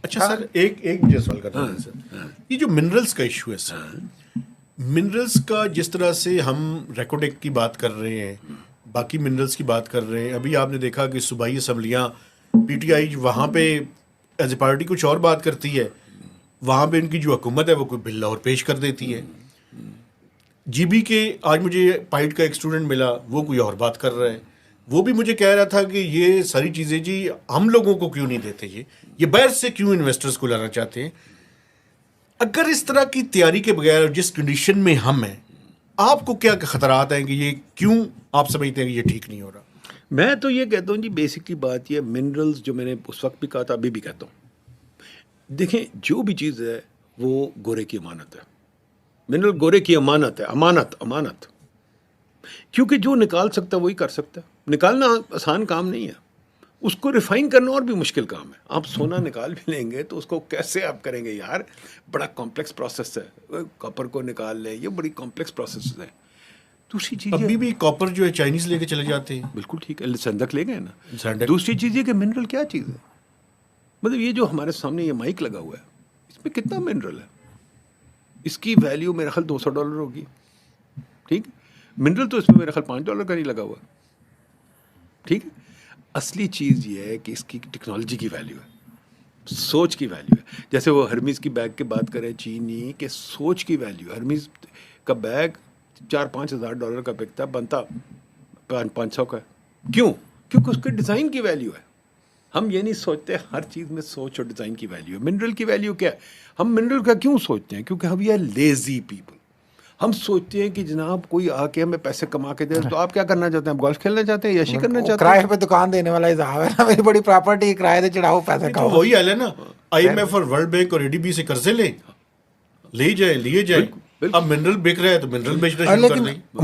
अच्छा सर, एक मुझे सवाल करना है सर, ये जो मिनरल्स का इशू है सर, मिनरल्स का जिस तरह से हम रेकोडेक की बात कर रहे हैं, बाकी मिनरल्स की बात कर रहे हैं, अभी आपने देखा कि सूबाई असम्बलियाँ पीटीआई वहाँ पे एज ए पार्टी कुछ और बात करती है, वहाँ पे इनकी जो हुकूमत है वो कोई बिल और पेश कर देती है। जीबी के आज मुझे पाइट का एक स्टूडेंट मिला, वो कोई और बात कर रहा है, वो भी मुझे कह रहा था कि ये सारी चीज़ें जी हम लोगों को क्यों नहीं देते, ये बाहर से क्यों इन्वेस्टर्स को लाना चाहते हैं। अगर इस तरह की तैयारी के बगैर जिस कंडीशन में हम हैं, आपको क्या खतरात हैं कि ये क्यों आप समझते हैं कि ये ठीक नहीं हो रहा? मैं तो ये कहता हूँ जी, बेसिकली बात ये मिनरल्स जो मैंने उस वक्त भी कहा था, अभी भी कहता हूँ, देखें जो भी चीज़ है वो गोरे की अमानत है। मिनरल गोरे की अमानत है, अमानत अमानत, क्योंकि जो निकाल सकता है वही कर सकता है। निकालना आसान काम नहीं है, उसको रिफाइन करना और भी मुश्किल काम है। आप सोना निकाल भी लेंगे तो उसको कैसे आप करेंगे यार, बड़ा कॉम्प्लेक्स प्रोसेस है। कॉपर को निकाल लें, ये बड़ी कॉम्प्लेक्स प्रोसेस है। दूसरी चीज़ अभी भी कॉपर जो है चाइनीज लेके चले जाते हैं। बिल्कुल ठीक है, संदक ले गए ना। संदक। दूसरी चीज़ ये कि मिनरल क्या चीज़ है, मतलब ये जो हमारे सामने ये माइक लगा हुआ है, इसमें कितना मिनरल है, इसकी वैल्यू मेरा ख्याल $200 होगी, ठीक। मिनरल तो इसमें मेरा ख्याल $5 का नहीं लगा हुआ, ठीक है। असली चीज़ ये है कि इसकी टेक्नोलॉजी की वैल्यू है, सोच की वैल्यू है। जैसे वो हर्मीज़ की बैग की बात करें चीनी के, सोच की वैल्यू है। हर्मीज़ का बैग $4-5 हज़ार का बिकता, बनता 500 का। क्यों? क्योंकि उसके डिज़ाइन की वैल्यू है। हम ये नहीं सोचते, हर चीज़ में सोच और डिज़ाइन की वैल्यू है। मिनरल की वैल्यू क्या है? हम मिनरल का क्यों सोचते हैं? क्योंकि हम वी आर लेज़ी पीपल। हम सोचते हैं कि जनाब कोई आके हमें पैसे कमा के दे, तो आप क्या करना चाहते हैं? आप गोल्फ खेलना चाहते हैं, यशी करना चाहते हैं? किराए पे दुकान देने वाला हिसाब है ना, मेरी बड़ी प्रॉपर्टी किराए से चढ़ाओ, पैसे तो खाओ। वही हाल है ना, IMF और वर्ल्ड बैंक और ADB से कर्जे ले लिए जाए। अब मिनरल बिक रहा है तो मिनरल बेचना शुरू कर दें।